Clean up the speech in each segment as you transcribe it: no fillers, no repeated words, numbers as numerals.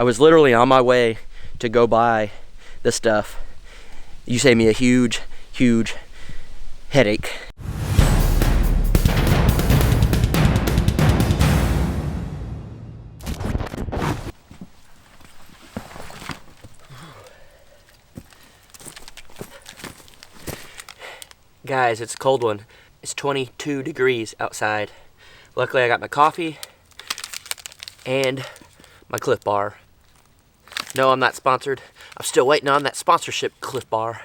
I was literally on my way to go buy this stuff. You saved me a huge, huge headache. Guys, it's a cold one. It's 22 degrees outside. Luckily I got my coffee and my Cliff Bar. No, I'm not sponsored. I'm still waiting on that sponsorship, Cliff Bar.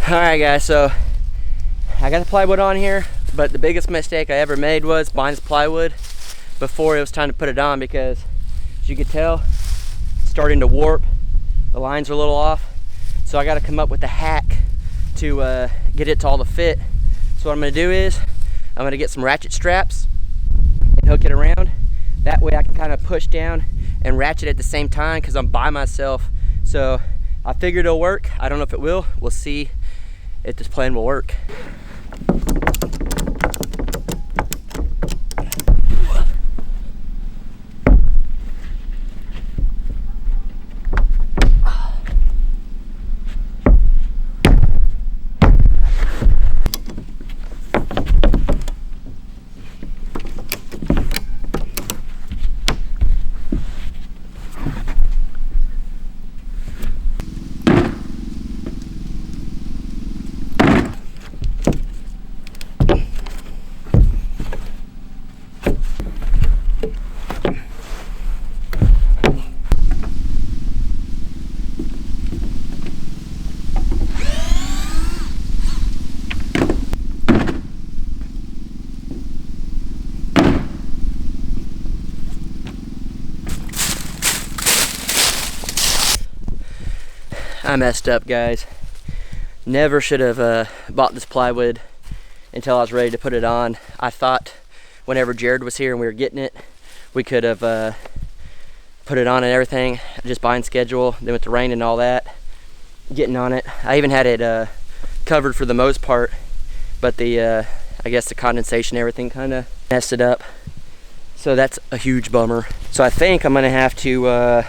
Alright guys, so I got the plywood on here, but the biggest mistake I ever made was buying this plywood before it was time to put it on, because as you can tell, it's starting to warp. The lines are a little off. So I got to come up with a hack to get it to all to fit. So what I'm going to do is I'm going to get some ratchet straps and hook it around. That way I can kind of push down and ratchet at the same time, because I'm by myself. So I figured it'll work. I don't know if it will. We'll see if this plan will work. I messed up, guys. Never should have bought this plywood until I was ready to put it on. I thought whenever Jared was here and we were getting it, we could have put it on and everything, just buying schedule. Then with the rain and all that, getting on it. I even had it covered for the most part, but the I guess the condensation, everything kind of messed it up. So that's a huge bummer. So I think I'm gonna have to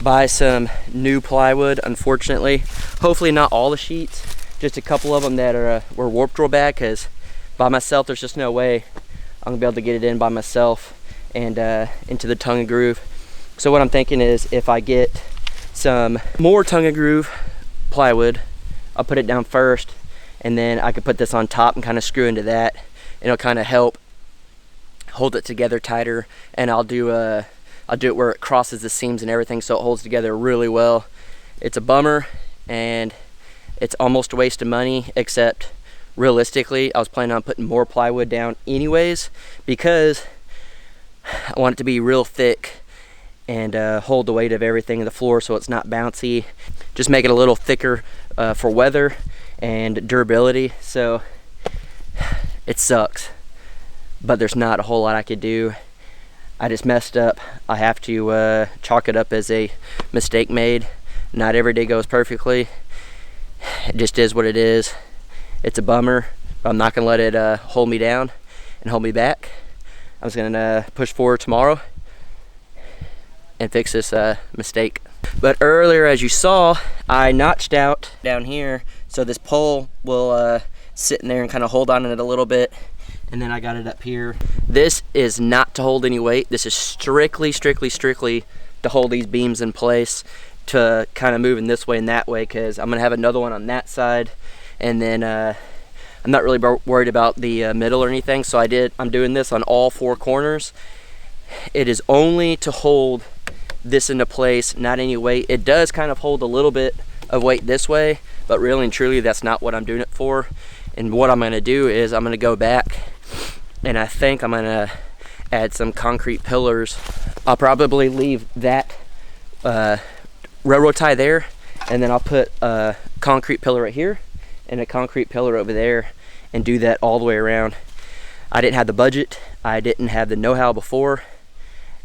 buy some new plywood, unfortunately. Hopefully not all the sheets, just a couple of them that were warped real bad, because by myself there's just no way I'm gonna be able to get it in by myself and into the tongue and groove. So what I'm thinking is, if I get some more tongue and groove plywood, I'll put it down first, and then I could put this on top and kind of screw into that. It'll kind of help hold it together tighter, and I'll do it where it crosses the seams and everything, so it holds together really well. It's a bummer, and it's almost a waste of money, except realistically I was planning on putting more plywood down anyways, because I want it to be real thick and hold the weight of everything in the floor so it's not bouncy. Just make it a little thicker for weather and durability. So it sucks, but there's not a whole lot I could do. I just messed up. I have to chalk it up as a mistake made. Not every day goes perfectly. It just is what it is. It's a bummer, but I'm not gonna let it hold me down and hold me back. I'm just gonna push forward tomorrow and fix this mistake. But earlier, as you saw, I notched out down here, so this pole will sit in there and kind of hold on it a little bit. And then I got it up here. This is not to hold any weight. This is strictly to hold these beams in place, to kind of move in this way and that way, because I'm gonna have another one on that side. And then I'm not really worried about the middle or anything, so I'm doing this on all four corners. It is only to hold this into place, not any weight. It does kind of hold a little bit of weight this way, but really and truly that's not what I'm doing it for. And what I'm gonna do is I'm gonna go back, and I think I'm gonna add some concrete pillars. I'll probably leave that railroad tie there, and then I'll put a concrete pillar right here and a concrete pillar over there, and do that all the way around. I didn't have the budget. I didn't have the know-how before.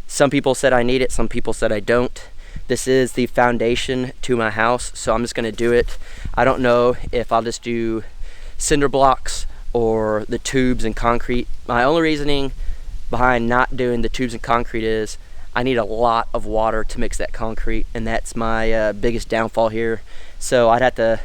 Some people said I need it, some people said I don't. This is the foundation to my house, so I'm just gonna do it. I don't know if I'll just do cinder blocks or the tubes and concrete. My only reasoning behind not doing the tubes and concrete is I need a lot of water to mix that concrete, and that's my biggest downfall here. So I'd have to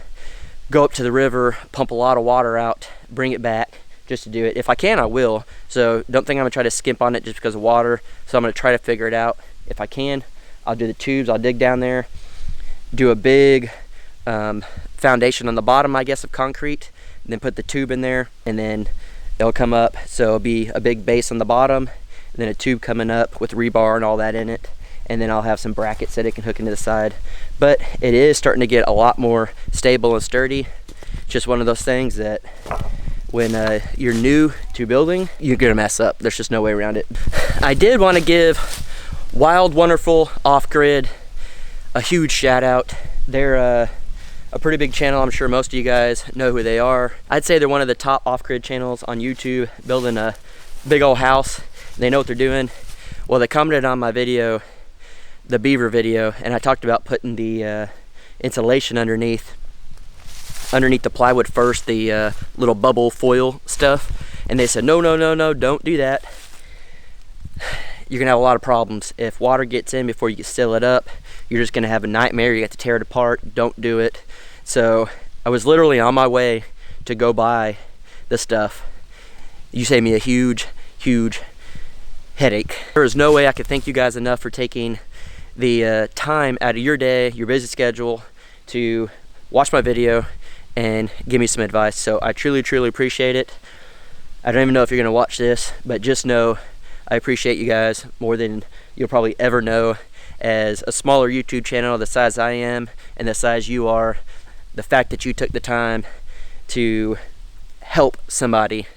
go up to the river, pump a lot of water out, bring it back just to do it. If I can, I will. So don't think I'm gonna try to skimp on it just because of water. So I'm gonna try to figure it out. If I can, I'll do the tubes. I'll dig down there, do a big foundation on the bottom, I guess, of concrete, and then put the tube in there, and then it'll come up. So it'll be a big base on the bottom, and then a tube coming up with rebar and all that in it, and then I'll have some brackets that it can hook into the side. But it is starting to get a lot more stable and sturdy. Just one of those things that when you're new to building, you're gonna mess up. There's just no way around it. I did want to give Wild Wonderful Off-Grid a huge shout out. They're a pretty big channel. I'm sure most of you guys know who they are. I'd say they're one of the top off-grid channels on YouTube, building a big old house. They know what they're doing. Well, they commented on my video, the beaver video, and I talked about putting the insulation underneath the plywood first, the little bubble foil stuff, and they said no, don't do that. You're gonna have a lot of problems. If water gets in before you can seal it up, you're just gonna have a nightmare. You have to tear it apart. Don't do it. So I was literally on my way to go buy the stuff. You saved me a huge headache. There is no way I could thank you guys enough for taking the time out of your day, your busy schedule, to watch my video and give me some advice. So I truly appreciate it. I don't even know if you're gonna watch this, but just know I appreciate you guys more than you'll probably ever know. As a smaller YouTube channel the size I am and the size you are, the fact that you took the time to help somebody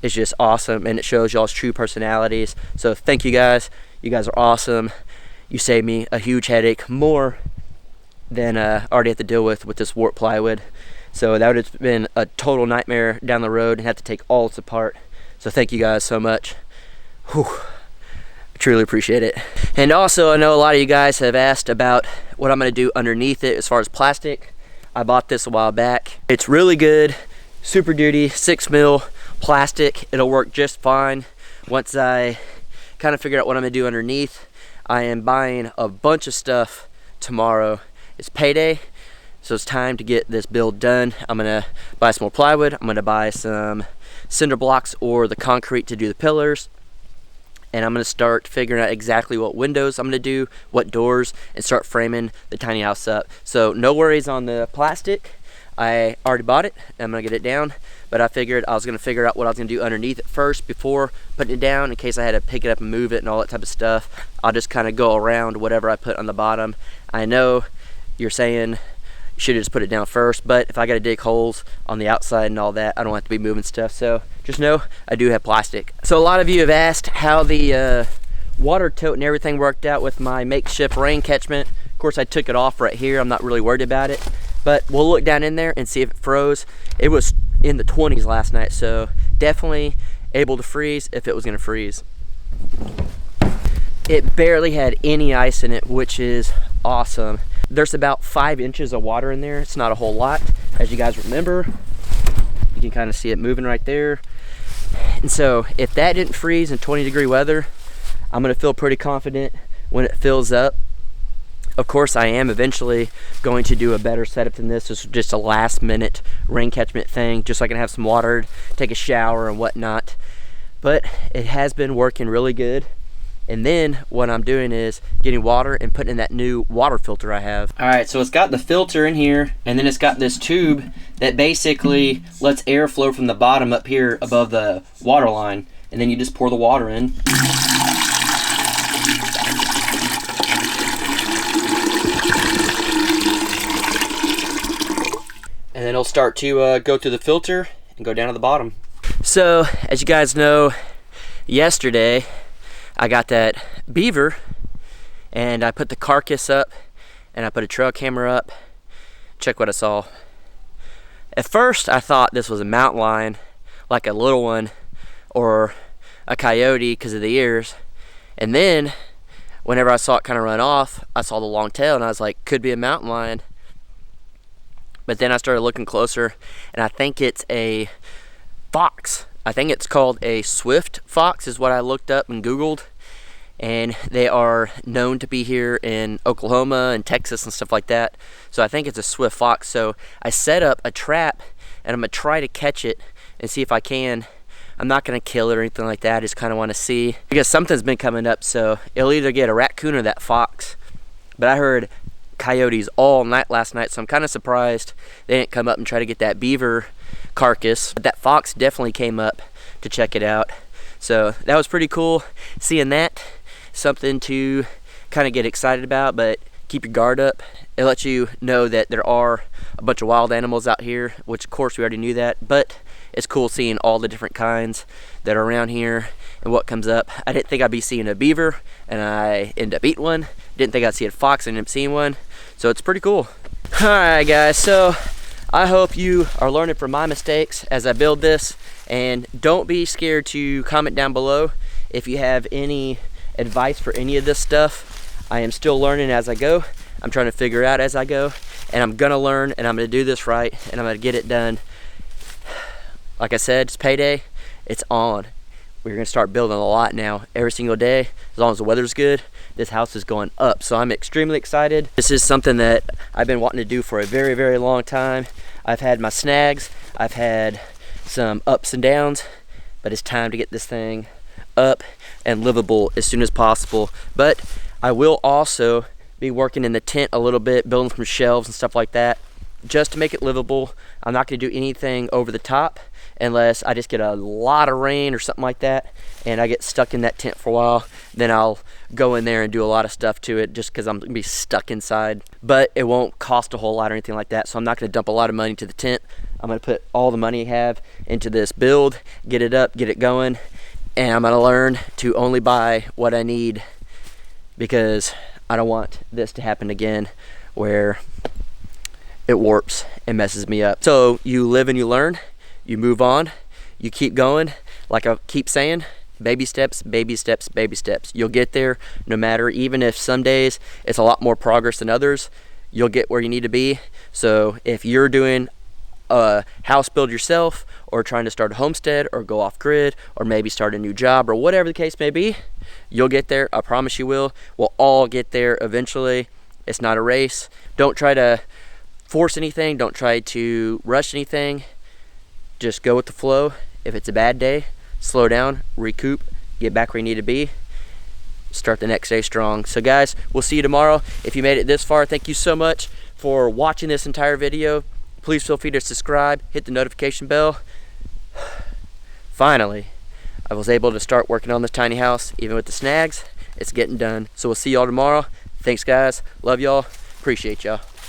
is just awesome, and it shows y'all's true personalities. So thank you guys. You guys are awesome. You saved me a huge headache, more than I already have to deal with this warped plywood. So that would have been a total nightmare down the road and have to take all this apart. So thank you guys so much. Whew. I truly appreciate it. And also, I know a lot of you guys have asked about what I'm going to do underneath it as far as plastic. I bought this a while back. It's really good, super duty, 6mm plastic. It'll work just fine. Once I kind of figure out what I'm going to do underneath, I am buying a bunch of stuff tomorrow. It's payday, so it's time to get this build done. I'm going to buy some more plywood. I'm going to buy some cinder blocks or the concrete to do the pillars. And I'm going to start figuring out exactly what windows I'm going to do, what doors, and start framing the tiny house up. So no worries on the plastic. I already bought it. I'm going to get it down. But I figured I was going to figure out what I was going to do underneath it first before putting it down, in case I had to pick it up and move it and all that type of stuff. I'll just kind of go around whatever I put on the bottom. I know you're saying you should have just put it down first, but if I got to dig holes on the outside and all that, I don't have to be moving stuff. So just know I do have plastic. So a lot of you have asked how the water tote and everything worked out with my makeshift rain catchment. Of course, I took it off right here. I'm not really worried about it, but we'll look down in there and see if it froze. It was in the 20s last night, so definitely able to freeze if it was going to freeze. It barely had any ice in it, which is awesome. There's about 5 inches of water in there. It's not a whole lot, as you guys remember. You can kind of see it moving right there. And so if that didn't freeze in 20-degree weather, I'm going to feel pretty confident when it fills up. Of course, I am eventually going to do a better setup than this. This is just a last-minute rain catchment thing, just so I can have some water, take a shower and whatnot. But it has been working really good. And then what I'm doing is getting water and putting in that new water filter I have. All right, so it's got the filter in here, and then it's got this tube that basically lets air flow from the bottom up here above the water line. And then you just pour the water in. And then it'll start to go through the filter and go down to the bottom. So, as you guys know, yesterday I got that beaver and I put the carcass up and I put a trail camera up. Check what I saw. At first I thought this was a mountain lion, like a little one, or a coyote because of the ears. And then whenever I saw it kind of run off, I saw the long tail and I was like, could be a mountain lion. But then I started looking closer and I think it's a fox. I think it's called a swift fox is what I looked up and Googled. And they are known to be here in Oklahoma and Texas and stuff like that. So I think it's a swift fox. So I set up a trap and I'm gonna try to catch it and see if I can. I'm not gonna kill it or anything like that. I just kind of want to see, because something's been coming up. So it'll either get a raccoon or that fox. But I heard coyotes all night last night, so I'm kind of surprised they didn't come up and try to get that beaver carcass. But that fox definitely came up to check it out. So that was pretty cool seeing that. Something to kind of get excited about, but keep your guard up. It lets you know that there are a bunch of wild animals out here, which of course we already knew that, but it's cool seeing all the different kinds that are around here and what comes up. I didn't think I'd be seeing a beaver and I ended up eating one. Didn't think I'd see a fox and ended up seeing one. So it's pretty cool. Alright guys, so I hope you are learning from my mistakes as I build this, and don't be scared to comment down below if you have any advice for any of this stuff. I am still learning as I go. I'm trying to figure out as I go, and I'm gonna learn and I'm gonna do this right and I'm gonna get it done. Like I said, it's payday, it's on. We're gonna start building a lot now every single day. As long as the weather's good, this house is going up. So I'm extremely excited. This is something that I've been wanting to do for a very, very long time. I've had my snags, I've had some ups and downs, but it's time to get this thing up and livable as soon as possible. But I will also be working in the tent a little bit, building some shelves and stuff like that, just to make it livable. I'm not gonna do anything over the top unless I just get a lot of rain or something like that and I get stuck in that tent for a while. Then I'll go in there and do a lot of stuff to it just because I'm gonna be stuck inside. But it won't cost a whole lot or anything like that, so I'm not gonna dump a lot of money to the tent. I'm gonna put all the money I have into this build, get it up, get it going, and I'm gonna learn to only buy what I need, because I don't want this to happen again where it warps and messes me up. So you live and you learn, you move on, you keep going. Like I keep saying, baby steps, baby steps, baby steps. You'll get there no matter, even if some days it's a lot more progress than others, you'll get where you need to be. So if you're doing a house build yourself, or trying to start a homestead, or go off grid, or maybe start a new job, or whatever the case may be, you'll get there. I promise you will. We'll all get there eventually. It's not a race. Don't try to force anything. Don't try to rush anything. Just go with the flow. If it's a bad day, slow down, recoup, get back where you need to be, start the next day strong. So guys, we'll see you tomorrow. If you made it this far, thank you so much for watching this entire video. Please feel free to subscribe, hit the notification bell. Finally, I was able to start working on this tiny house. Even with the snags, it's getting done. So we'll see y'all tomorrow. Thanks guys, love y'all, appreciate y'all.